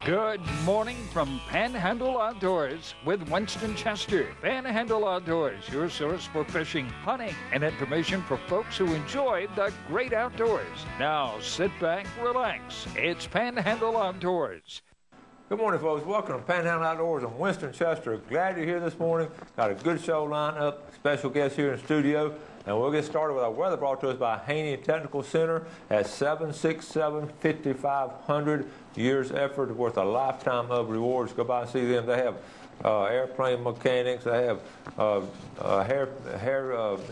Good morning from Panhandle Outdoors with Winston Chester. Panhandle Outdoors, your source for fishing, hunting, and information for folks who enjoy the great outdoors. Now sit back, relax. It's Panhandle Outdoors. Good morning, folks. Welcome to Panhandle Outdoors. I'm Winston Chester. Glad you're here this morning. Got a good show lined up. Special guest here in the studio. And we'll get started with our weather brought to us by Haney Technical Center at 767-5500. Years effort worth a lifetime of rewards. Go by and see them. They have airplane mechanics. They have hair,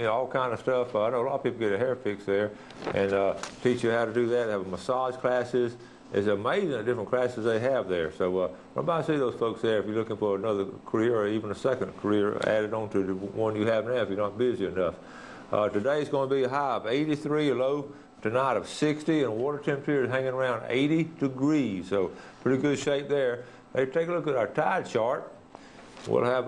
all kind of stuff. I know a lot of people get a hair fix there and teach you how to do that. They have massage classes. It's amazing the different classes they have there. So come by and see those folks there if you're looking for another career or even a second career added on to the one you have now if you're not busy enough. Today's going to be a high of 83, a low tonight of 60, and water temperature is hanging around 80 degrees. So pretty good shape there. Hey, take a look at our tide chart. We'll have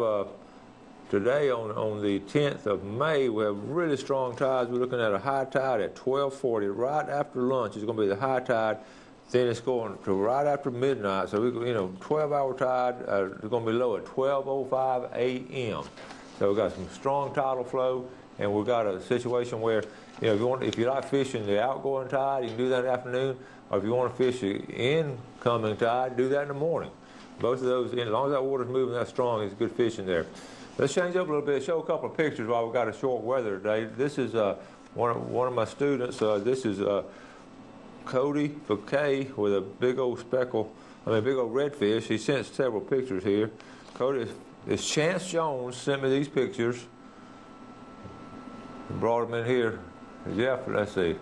today on the 10th of May, we have really strong tides. We're looking at a high tide at 12:40. Right after lunch is going to be the high tide. Then it's going to right after midnight. So, 12-hour tide is going to be low at 12:05 a.m. So we've got some strong tidal flow. And we've got a situation where, if you like fishing the outgoing tide, you can do that in the afternoon. Or if you want to fish the incoming tide, do that in the morning. Both of those, as long as that water's moving that strong, it's good fishing there. Let's change up a little bit, show a couple of pictures while we've got a short weather today. This is one of my students. This is Cody Bouquet with a big old big old redfish. He sent several pictures here. Cody, it's Chance Jones sent me these pictures. Brought him in here. Jeff, let's see.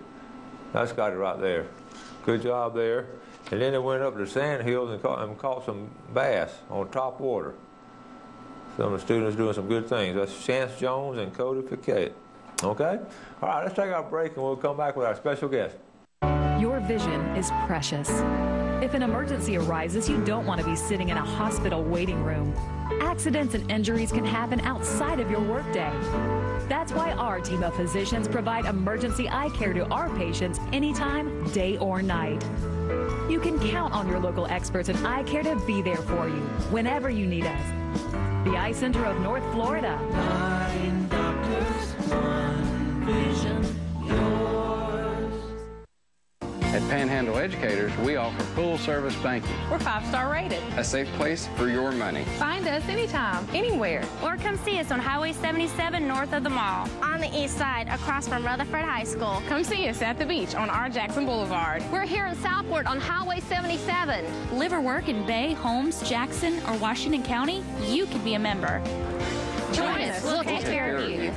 That's got it right there. Good job there. And then they went up to the sand hills and caught some bass on top water. Some of the students doing some good things. That's Chance Jones and Cody Piquet. Okay? All right, let's take our break and we'll come back with our special guest. Your vision is precious. If an emergency arises, you don't want to be sitting in a hospital waiting room. Accidents and injuries can happen outside of your workday. That's why our team of physicians provide emergency eye care to our patients anytime, day or night. You can count on your local experts in eye care to be there for you whenever you need us. The Eye Center of North Florida. 9 doctors, 1 vision, yours. At Panhandle Educators, we offer full-service banking. We're 5-star rated. A safe place for your money. Find us anytime, anywhere. Or come see us on Highway 77 north of the mall. On the east side, across from Rutherford High School. Come see us at the beach on R. Jackson Boulevard. We're here in Southport on Highway 77. Live or work in Bay, Holmes, Jackson, or Washington County? You can be a member. Join us. We'll take care of you.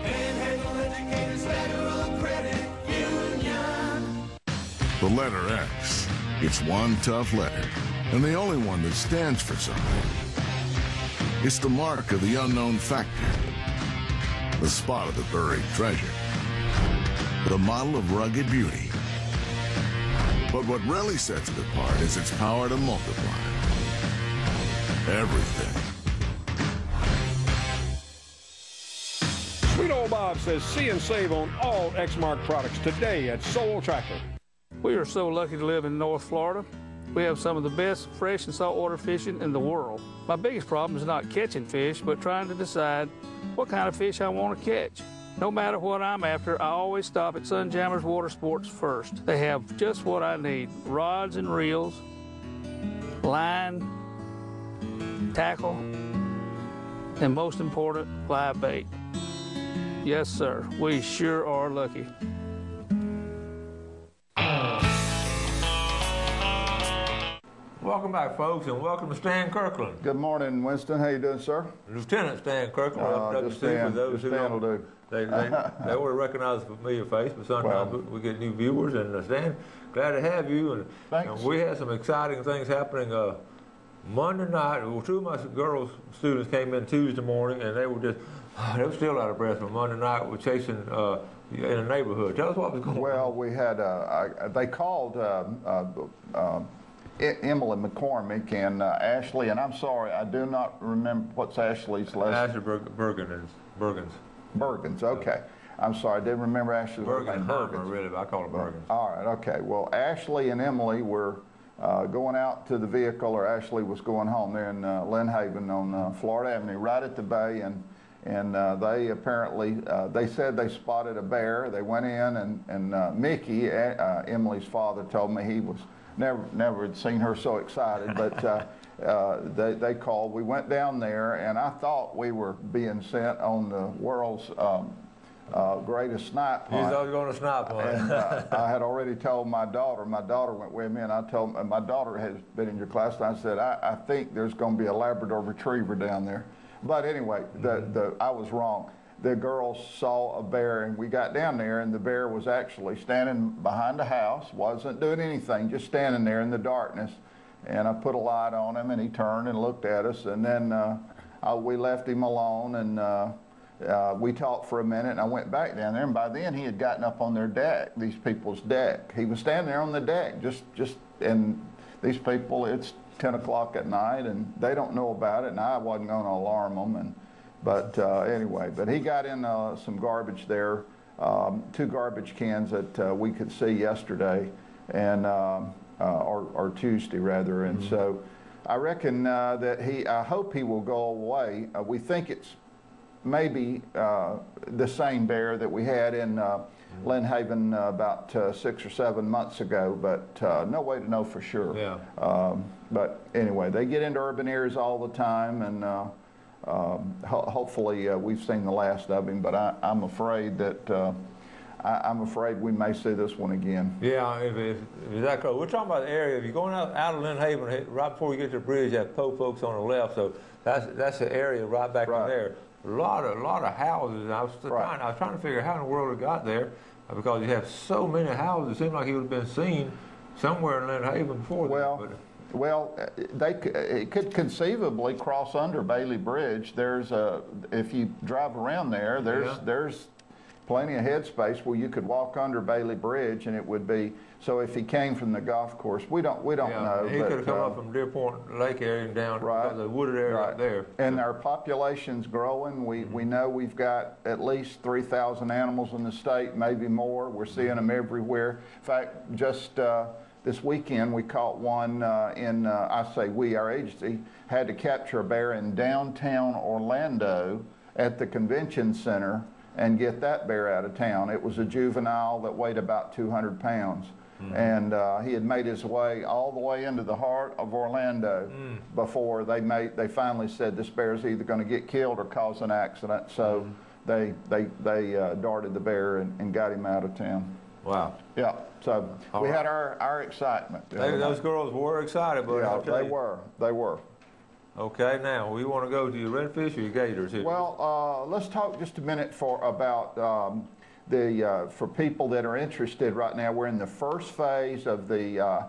Panhandle Educators Federal Credit Union. The letter X. It's one tough letter, and the only one that stands for something. It's the mark of the unknown factor, the spot of the buried treasure, the model of rugged beauty. But what really sets it apart is its power to multiply everything. Sweet Old Bob says see and save on all Exmark products today at Soul Tractor. We are so lucky to live in North Florida. We have some of the best fresh and saltwater fishing in the world. My biggest problem is not catching fish, but trying to decide what kind of fish I want to catch. No matter what I'm after, I always stop at Sunjammers Water Sports first. They have just what I need: rods and reels, line, tackle, and most important, live bait. Yes, sir, we sure are lucky. Welcome back, folks, and welcome to Stan Kirkland. Good morning, Winston. How you doing, sir? Lieutenant Stan Kirkland. Just Stan. For those who will do. They already recognize a familiar face, but sometimes we get new viewers. And Stan, glad to have you. And we had some exciting things happening Monday night. Well, 2 of my girls students came in Tuesday morning, and they were still out of breath from Monday night. We're chasing in a neighborhood. Tell us what was going on. Well, we had they called Emily McCormick and Ashley, and I'm sorry, I do not remember what's Ashley's last name. Ashley Bergens. Bergens, okay. I'm sorry, I didn't remember Ashley's last name. Bergens, really, but I call it Bergens. All right, okay. Well, Ashley and Emily were going out to the vehicle, or Ashley was going home. They're in Lynn Haven on Florida Avenue, right at the bay, and they apparently, they said they spotted a bear. They went in, and Mickey, Emily's father, told me he was never had seen her so excited, but they called. We went down there, and I thought we were being sent on the world's greatest snipe hunt. He's always going to snipe hunt. And I had already told my daughter. My daughter went with me, and I told my daughter has been in your class, and I said, I think there's going to be a Labrador Retriever down there. But anyway, I was wrong. The girls saw a bear, and we got down there, and the bear was actually standing behind the house, wasn't doing anything, just standing there in the darkness. And I put a light on him, and he turned and looked at us, and then we left him alone, and we talked for a minute, and I went back down there, and by then he had gotten up on their deck, these people's deck. He was standing there on the deck, and these people, it's 10 o'clock at night, and they don't know about it, and I wasn't going to alarm them. But anyway, but he got in some garbage there, 2 garbage cans that we could see yesterday, and or Tuesday rather, and so I reckon that I hope he will go away. We think it's maybe the same bear that we had in Lynn Haven about 6 or 7 months ago, but no way to know for sure. Yeah. But anyway, they get into urban areas all the time, and hopefully we've seen the last of him. But I'm afraid that I'm afraid we may see this one again. Yeah, if that close. We're talking about the area. If you're going out of Lynn Haven, right before you get to the bridge, you have Po Folks on the left. So that's the area right back in there. A lot of houses. And I was trying to figure out how in the world it got there, because you have so many houses. It seemed like he would have been seen somewhere in Lynn Haven before that. Well, it could conceivably cross under Bailey Bridge. There's if you drive around there, there's plenty of headspace where you could walk under Bailey Bridge, and it would be. So if he came from the golf course, we don't know. He could have come up from Deer Point Lake area and down to the wooded area right there. And our population's growing. We know we've got at least 3,000 animals in the state, maybe more. We're seeing them everywhere. In fact, just this weekend we caught one I say we, our agency, had to capture a bear in downtown Orlando at the convention center and get that bear out of town. It was a juvenile that weighed about 200 pounds. And he had made his way all the way into the heart of Orlando before they finally said this bear is either going to get killed or cause an accident. So they darted the bear and got him out of town. Wow. Yeah. So we had our excitement. Those girls were excited, but yeah, they were. Okay, now we want to go to your redfish or your gators here. Well, let's talk just a minute about for people that are interested right now. We're in the first phase of the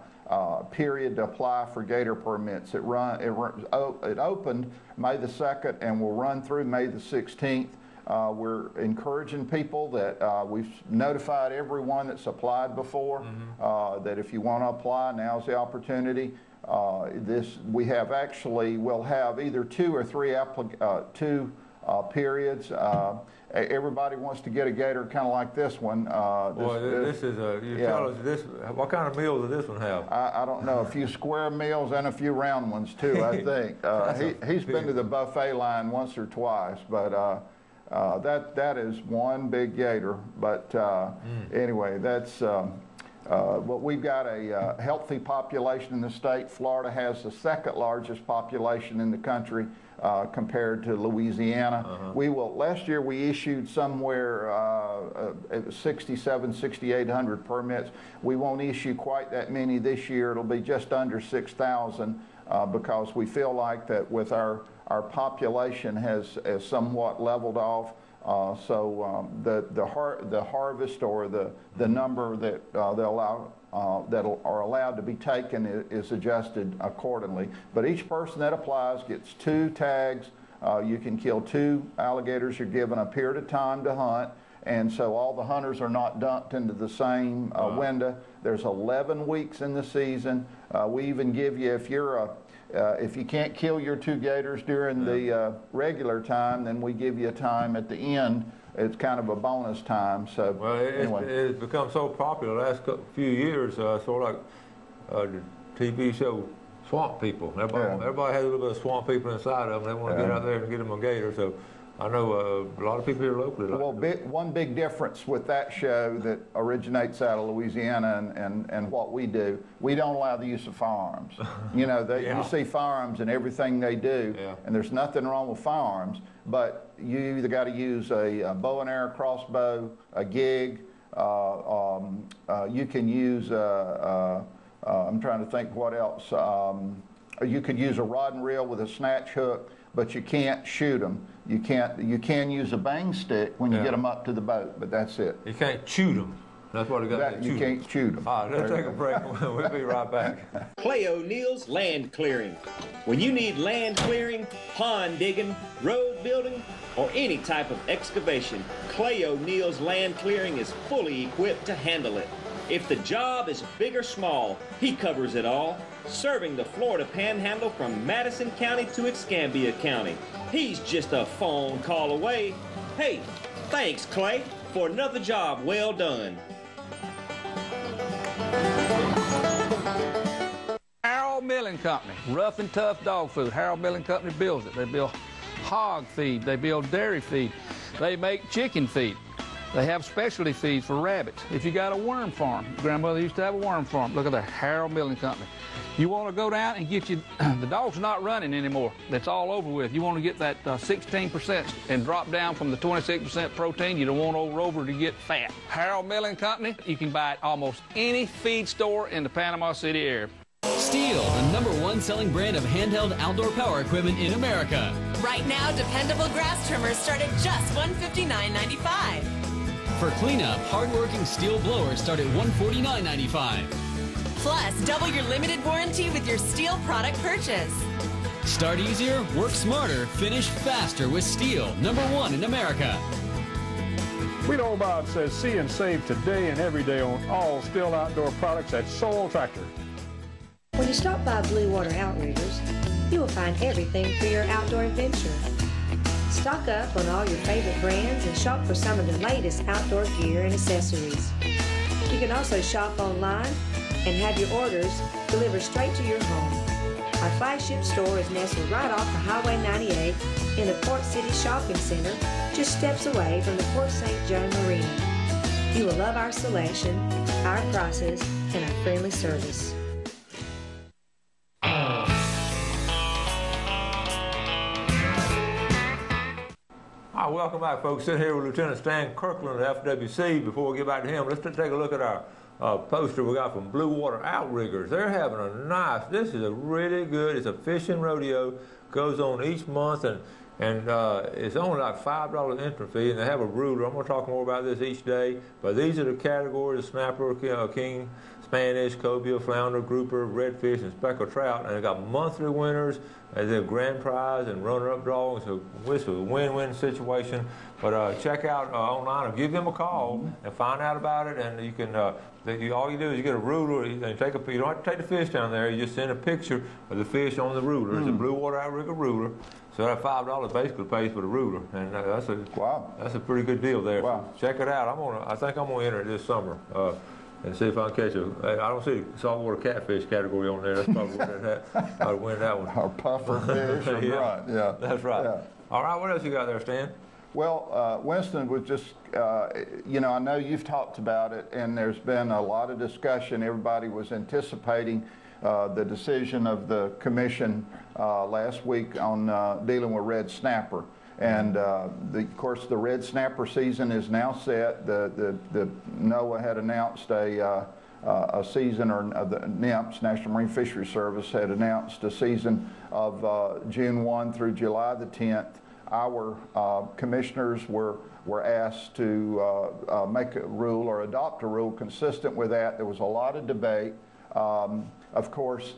period to apply for gator permits. It opened May the 2nd and will run through May the 16th. We're encouraging people that we've notified everyone that's applied before that if you want to apply, now's the opportunity. We'll have either 2 or 3 periods. Everybody wants to get a gator kind of like this one. Tell us this. What kind of meals does this one have? I don't know. A few square meals and a few round ones too, I think. He's been to the buffet line once or twice, but that is one big gator. But anyway, that's. Well, we've got a healthy population in the state. Florida has the 2nd largest population in the country compared to Louisiana. Last year we issued somewhere 6,800 permits. We won't issue quite that many this year. It'll be just under 6,000 because we feel like that with our population has somewhat leveled off. So the harvest or the number that that are allowed to be taken is adjusted accordingly. But each person that applies gets 2 tags. You can kill 2 alligators. You're given a period of time to hunt, and so all the hunters are not dumped into the same window. There's 11 weeks in the season. We even give you, if you can't kill your 2 gators during the regular time, then we give you a time at the end. It's kind of a bonus time. So anyway, it's become so popular the last few years. Sort of like TV show Swamp People. Everybody has a little bit of swamp people inside of them. They want to get out there and get them a gator. So I know a lot of people here locally. Well, one big difference with that show that originates out of Louisiana and what we do, we don't allow the use of firearms. You know, you see firearms in everything they do, and there's nothing wrong with firearms, but you either got to use a bow and arrow crossbow, a gig, you can use I'm trying to think what else. You could use a rod and reel with a snatch hook, but you can't shoot them. You can use a bang stick when you get them up to the boat, but that's it. You can't shoot them. That's what I got. You can't shoot them. All right, let's take a break. We'll be right back. Clay O'Neill's Land Clearing. When you need land clearing, pond digging, road building, or any type of excavation, Clay O'Neill's Land Clearing is fully equipped to handle it. If the job is big or small, he covers it all, serving the Florida Panhandle from Madison County to Escambia County. He's just a phone call away. Hey, thanks, Clay, for another job well done. Harold Milling Company, rough and tough dog food. Harold Milling Company builds it. They build hog feed. They build dairy feed. They make chicken feed. They have specialty feeds for rabbits. If you got a worm farm, grandmother used to have a worm farm. Look at the Harold Milling Company. You want to go down and get you, the dog's not running anymore. That's all over with. You want to get that 16% and drop down from the 26% protein. You don't want old Rover to get fat. Harold Milling Company, you can buy at almost any feed store in the Panama City area. Steel, the #1 selling brand of handheld outdoor power equipment in America. Right now, dependable grass trimmers start at just $159.95. For cleanup, hard-working steel blowers start at $149.95. Plus, double your limited warranty with your steel product purchase. Start easier, work smarter, finish faster with Steel, #1 in America. Guido Bob says see and save today and every day on all Steel outdoor products at Soul Tractor. When you stop by Blue Water Outriggers, you will find everything for your outdoor adventure. Stock up on all your favorite brands and shop for some of the latest outdoor gear and accessories. You can also shop online and have your orders delivered straight to your home. Our flagship store is nestled right off of Highway 98 in the Port City Shopping Center, just steps away from the Port St. John Marina. You will love our selection, our prices, and our friendly service. All right, welcome back, folks. Sitting here with Lieutenant Stan Kirkland of FWC. Before we get back to him, let's take a look at our poster we got from Blue Water Outriggers. They're having a nice, this is a really good, it's a fishing rodeo, goes on each month, and it's only like $5 entry fee, and they have a ruler. I'm going to talk more about this each day, but these are the categories: snapper, king, Spanish, cobia, flounder, grouper, redfish, and speckled trout. And they got monthly winners, and they have grand prize and runner-up drawings. So this is a win-win situation. But check out online or give them a call and find out about it. And you can, all you do is you get a ruler and you don't have to take the fish down there. You just send a picture of the fish on the ruler. It's a Blue Water Outrigger ruler. So that $5 basically pays for the ruler, and that's a pretty good deal there. Wow. So check it out. I think I'm gonna enter it this summer and see if I can catch I don't see a saltwater catfish category on there. That's probably what I'd win that one. Or puffer fish or grunt. Yeah, that's right. Yeah. All right, what else you got there, Stan? Well, Winston was just, you know, I know you've talked about it, and there's been a lot of discussion. Everybody was anticipating the decision of the commission last week on dealing with red snapper. And of course, the red snapper season is now set. The NOAA had announced a season, or the NMFS, National Marine Fisheries Service, had announced a season of June 1 through July the 10th. Our commissioners were asked to make a rule or adopt a rule consistent with that. There was a lot of debate. Of course,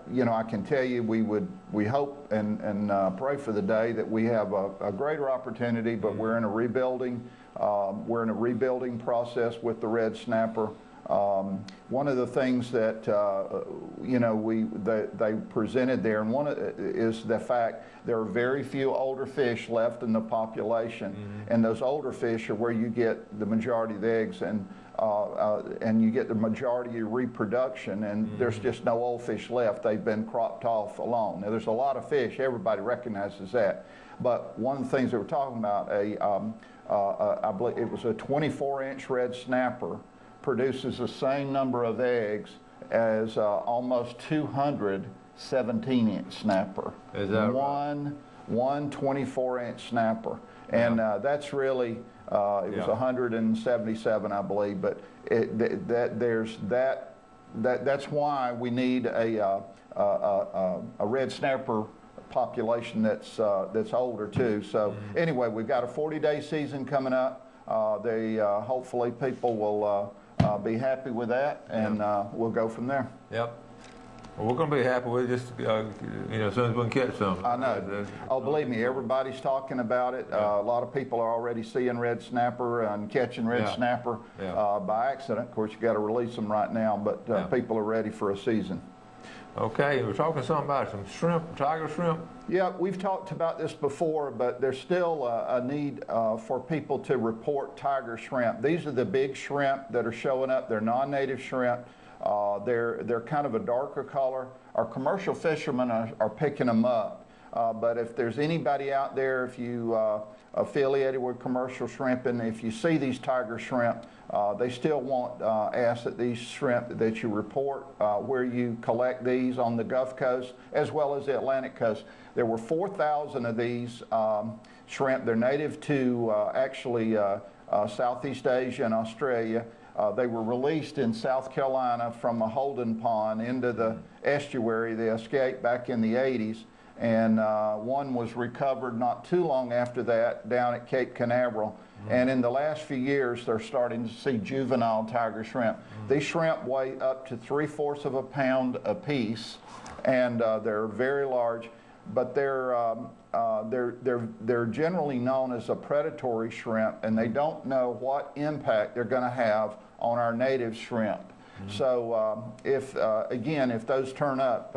you know, I can tell you we hope and pray for the day that we have a greater opportunity, but we're in a rebuilding process with the red snapper. One of the things that you know they presented there, and is the fact there are very few older fish left in the population, and those older fish are where you get the majority of the eggs. And and you get the majority of reproduction, and there's just no old fish left. They've been cropped off alone. Now, there's a lot of fish. Everybody recognizes that. But one of the things that we're talking about, I believe it was a 24-inch red snapper, produces the same number of eggs as almost 200 17-inch snapper. Is that one 24-inch snapper. And that's really, it was 177, I believe, but that's why we need a red snapper population that's older too. So anyway, we've got a 40-day season coming up. Hopefully people will be happy with that, and we'll go from there. Yep. Well, we're going to be happy with it, just as soon as we can catch some. I know. Oh, believe me, everybody's talking about it. A lot of people are already seeing red snapper and catching red snapper by accident. Of course, you got to release them right now, but people are ready for a season. Okay, we're talking something about some shrimp, tiger shrimp. Yeah, we've talked about this before, but there's still a need for people to report tiger shrimp. These are the big shrimp that are showing up. They're non-native shrimp. They're kind of a darker color. Our commercial fishermen are picking them up. But if there's anybody out there, if you affiliated with commercial shrimping, if you see these tiger shrimp, they still want ask that these shrimp that you report where you collect these on the Gulf Coast as well as the Atlantic Coast. There were 4,000 of these shrimp. They're native to actually Southeast Asia and Australia. They were released in South Carolina from a holding pond into the estuary. They escaped back in the 80s, and one was recovered not too long after that down at Cape Canaveral. And in the last few years, they're starting to see juvenile tiger shrimp. These shrimp weigh up to 3/4 of a pound apiece, and they're very large. But they're generally known as a predatory shrimp, and they don't know what impact they're going to have on our native shrimp. So if those turn up,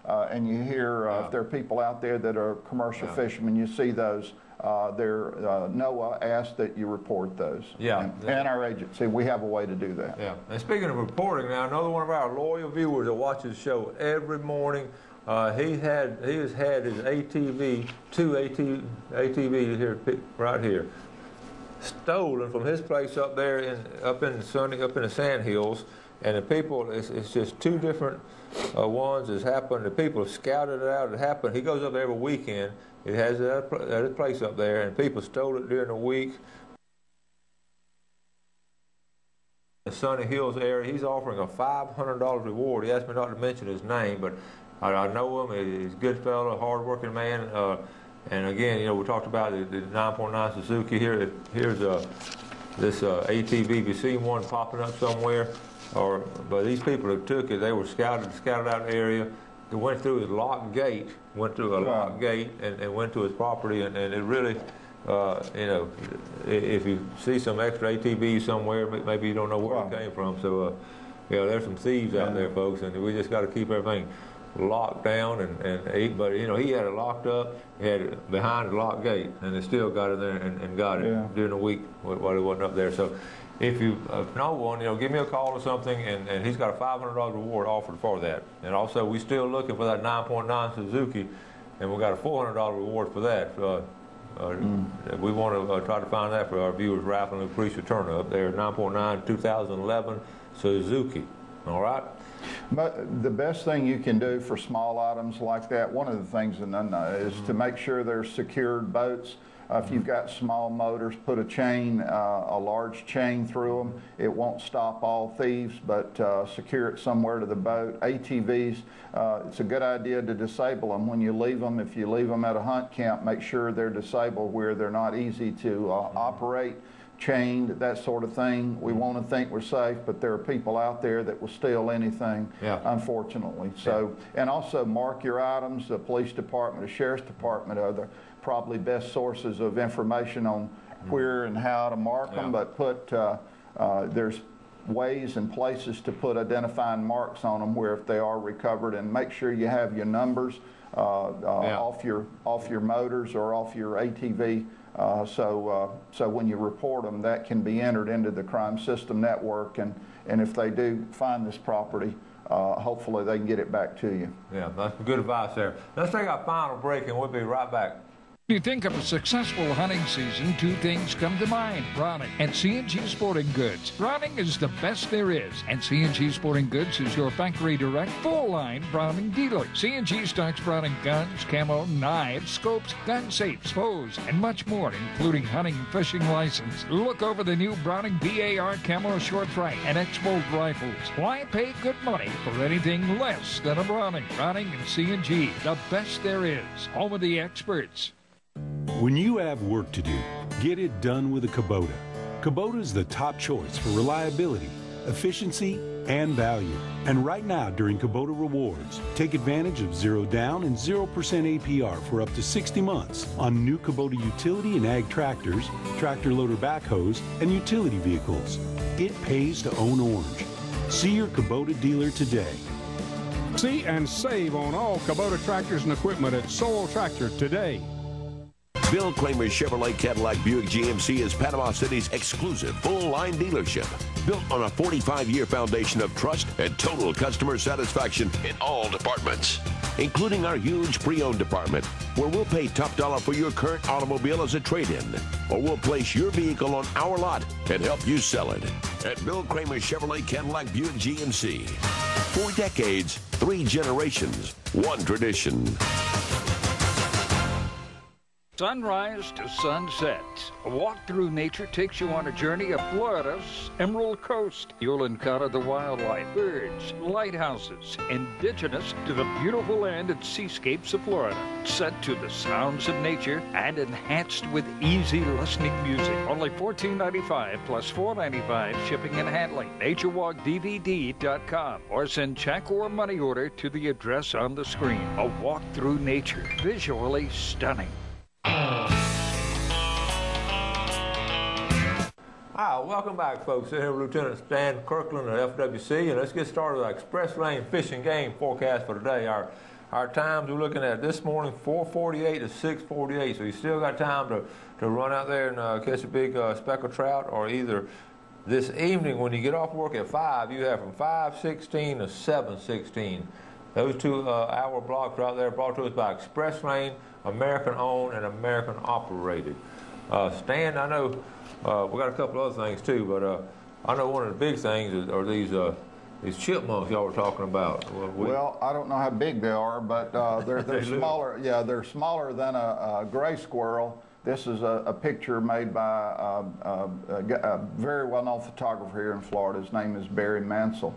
and you hear if there are people out there that are commercial fishermen, you see those, NOAA asked that you report those. And our agency, we have a way to do that. Yeah. And speaking of reporting, now another one of our loyal viewers that watches the show every morning. He has had his ATV, two ATVs here, right here, stolen from his place up there up in the Sand Hills, and the people, it's just two different ones that's happened. The people have scouted it out. It happened. He goes up there every weekend. It has it at his place up there, and people stole it during the week. The Sunny Hills area, he's offering a $500 reward. He asked me not to mention his name, but I know him. He's a good fellow, hard-working man. And again, we talked about the 9.9 Suzuki here. Here's this ATV. If you see one popping up somewhere, but these people who took it, they were scouted out the area. They went through his locked gate, and went to his property, and it really, if you see some extra ATV somewhere, maybe you don't know where it came from. So, there's some thieves out there, folks, and we just got to keep everything locked down, but he had it locked up. He had it behind the locked gate, and they still got it there and got it during the week while he wasn't up there. So if you know one, give me a call or something, and he's got a $500 reward offered for that. And also, we're still looking for that 9.9 Suzuki, and we got a $400 reward for that. We want to try to find that for our viewers, Ralph and Lucretia Turner up there, 9.9 2011 Suzuki. All right. But the best thing you can do for small items like that, one of the things is to make sure they're secured boats. If you've got small motors, put a large chain through them. It won't stop all thieves, but secure it somewhere to the boat. ATVs, it's a good idea to disable them when you leave them. If you leave them at a hunt camp, make sure they're disabled where they're not easy to operate. Chained, that sort of thing. We want to think we're safe, but there are people out there that will steal anything, unfortunately. So, and also mark your items. The police department, the sheriff's department are the probably best sources of information on where and how to mark them. But there's ways and places to put identifying marks on them where if they are recovered, and make sure you have your numbers off your motors or off your ATV, so when you report them, that can be entered into the crime system network, and if they do find this property, hopefully they can get it back to you. Yeah, that's good advice there. Let's take our final break, and we'll be right back. You think of a successful hunting season, two things come to mind: Browning and C&G Sporting Goods. Browning is the best there is, and C&G Sporting Goods is your factory direct, full-line Browning dealer. C&G stocks Browning guns, camo, knives, scopes, gun safes, bows, and much more, including hunting and fishing license. Look over the new Browning BAR camo short right and X-Bolt rifles. Why pay good money for anything less than a Browning? Browning and C&G, the best there is. Home of the experts. When you have work to do, get it done with a Kubota. Kubota is the top choice for reliability, efficiency, and value. And right now, during Kubota Rewards, take advantage of 0 down and 0% APR for up to 60 months on new Kubota utility and ag tractors, tractor loader backhoes, and utility vehicles. It pays to own orange. See your Kubota dealer today. See and save on all Kubota tractors and equipment at Sowell Tractor today. Bill Kramer Chevrolet Cadillac Buick GMC is Panama City's exclusive full-line dealership, built on a 45-year foundation of trust and total customer satisfaction in all departments, including our huge pre-owned department, where we'll pay top dollar for your current automobile as a trade-in, or we'll place your vehicle on our lot and help you sell it. At Bill Kramer Chevrolet Cadillac Buick GMC, 4 decades, 3 generations, 1 tradition. Sunrise to sunset. A walk through nature takes you on a journey of Florida's Emerald Coast. You'll encounter the wildlife, birds, lighthouses, indigenous to the beautiful land and seascapes of Florida. Set to the sounds of nature and enhanced with easy listening music. Only $14.95 plus $4.95 shipping and handling. NatureWalkDVD.com, or send check or money order to the address on the screen. A walk through nature. Visually stunning. Hi, welcome back, folks. Here with Lieutenant Stan Kirkland at FWC, and let's get started with our Express Lane Fish and Game forecast for today. Our times we're looking at this morning, 4:48 to 6:48, so you still got time to run out there and catch a big speckled trout, or either this evening when you get off work at 5, you have from 5:16 to 7:16. Those 2 hour blocks right there brought to us by Express Lane, American owned and American operated. Stan, I know we got a couple other things too, but I know one of the big things are these chipmunks y'all were talking about. Well, I don't know how big they are, but they're smaller. Yeah, they're smaller than a gray squirrel. This is a picture made by a very well-known photographer here in Florida. His name is Barry Mansell.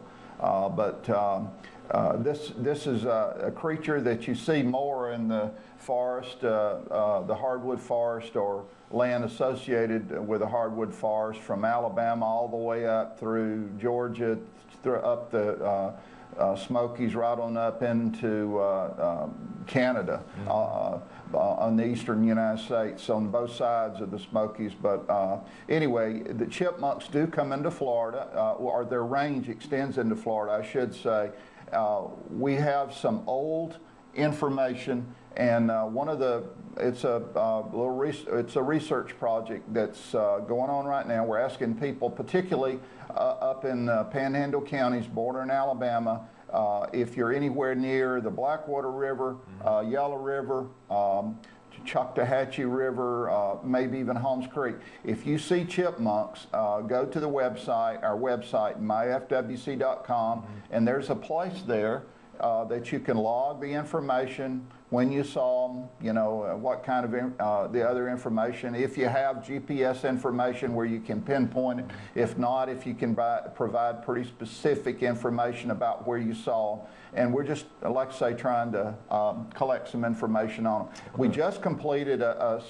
This is a creature that you see more in the forest, the hardwood forest, or land associated with a hardwood forest, from Alabama all the way up through Georgia, up the Smokies, right on up into Canada, on the eastern United States, on both sides of the Smokies. But anyway, the chipmunks do come into Florida, or their range extends into Florida, I should say. We have some old information, and it's a research project that's going on right now. We're asking people, particularly up in Panhandle counties bordering Alabama, if you're anywhere near the Blackwater River, Yellow River, Choctawhatchee River, maybe even Holmes Creek. If you see chipmunks, go to the website, our website, myfwc.com, and there's a place there that you can log the information, when you saw them, you know, what kind of the other information. If you have GPS information where you can pinpoint it. If not, if you can provide pretty specific information about where you saw them. And we're just, like I say, trying to collect some information on them. We just completed a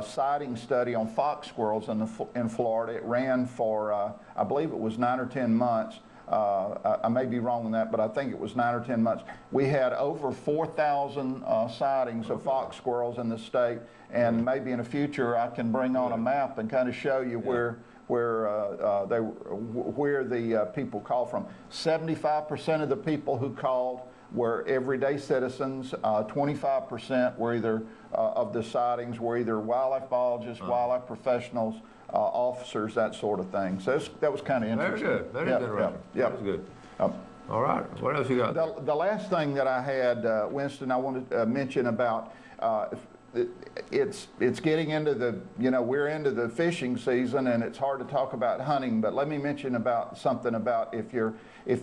sighting study on fox squirrels in Florida. It ran for, I believe it was 9 or 10 months. I may be wrong on that, but I think it was 9 or 10 months. We had over 4,000 sightings of fox squirrels in the state, and maybe in the future I can bring on a map and kind of show you where where the people call from. 75% of the people who called were everyday citizens. 25% were either of the sightings were either wildlife biologists, wildlife professionals, officers, that sort of thing. So that was kind of interesting. Very good. Very good. Yeah, that was good. All right. What else you got? The last thing that I had, Winston, I wanted to mention about. It's getting into the, we're into the fishing season, and it's hard to talk about hunting, but let me mention about something about if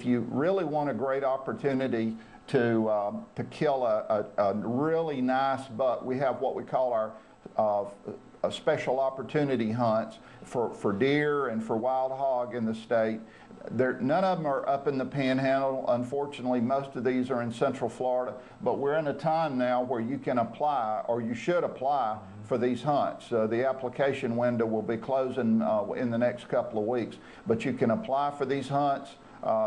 you really want a great opportunity to kill a really nice buck, we have what we call our special opportunity hunts for deer and for wild hog in the state. None of them are up in the Panhandle. Unfortunately, most of these are in Central Florida, but we're in a time now where you can apply, or you should apply, for these hunts. The application window will be closing in the next couple of weeks, but you can apply for these hunts.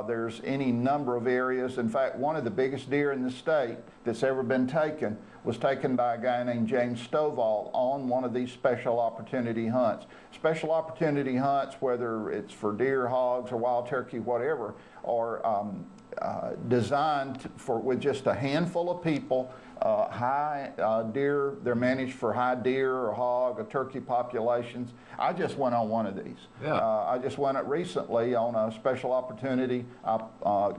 There's any number of areas. In fact, one of the biggest deer in the state that's ever been taken was taken by a guy named James Stovall on one of these special opportunity hunts. Special opportunity hunts, whether it's for deer, hogs, or wild turkey, whatever, are designed with just a handful of people. High deer, they're managed for high deer or hog or turkey populations. I just went on one of these. Yeah. I just went recently on a special opportunity. I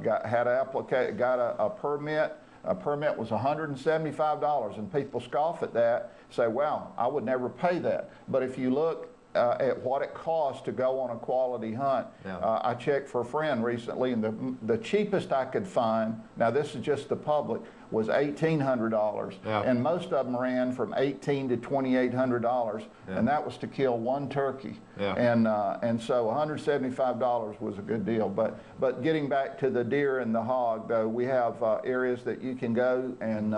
got a permit. A permit was $175, and people scoff at that, say, wow, I would never pay that. But if you look at what it costs to go on a quality hunt, I checked for a friend recently, and the cheapest I could find, now this is just the public, was $1,800, and most of them ran from $1,800 to $2,800, and that was to kill one turkey, and so $175 was a good deal. But getting back to the deer and the hog, though, we have areas that you can go, and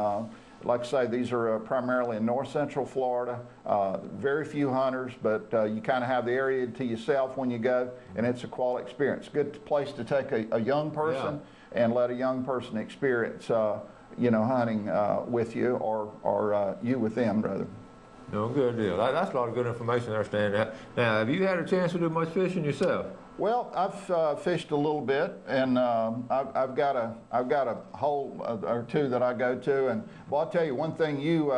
like I say, these are primarily in north central Florida. Very few hunters, but you kind of have the area to yourself when you go, and it's a quality experience. Good place to take a young person and let a young person experience hunting with you, or you with them, rather. No, good deal. That's a lot of good information there, Stan. Now, have you had a chance to do much fishing yourself? Well, I've fished a little bit, and I've got a hole or two that I go to. And well, I'll tell you one thing you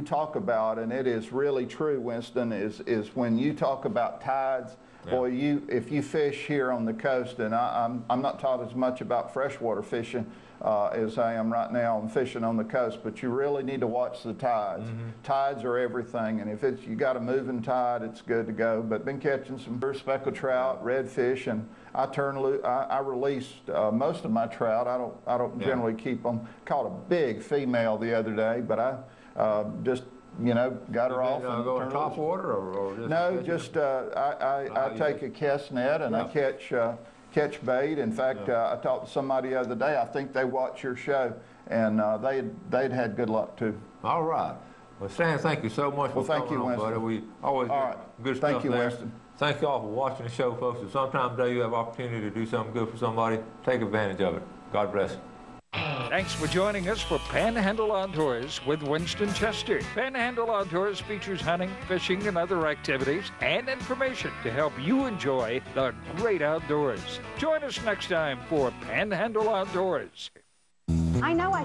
talk about, and it is really true, Winston, is when you talk about tides. Boy, if you fish here on the coast, and I'm not taught as much about freshwater fishing as I am right now. I'm fishing on the coast, but you really need to watch the tides. Tides are everything, and if you got a moving tide, it's good to go. But been catching some speckled trout, redfish, and I released most of my trout. I don't generally keep them. Caught a big female the other day, but I just got her off. And go top water or just no, just I take a cast net and I catch bait. In fact, I talked to somebody the other day. I think they watch your show, and they'd had good luck too. All right. Well, Stan, thank you so much for coming on, buddy. We always get good stuff. Thank you, Winston. Thank you all for watching the show, folks. If sometime today you have opportunity to do something good for somebody, take advantage of it. God bless. Thanks for joining us for Panhandle Outdoors with Winston Chester. Panhandle Outdoors features hunting, fishing, and other activities and information to help you enjoy the great outdoors. Join us next time for Panhandle Outdoors. I know I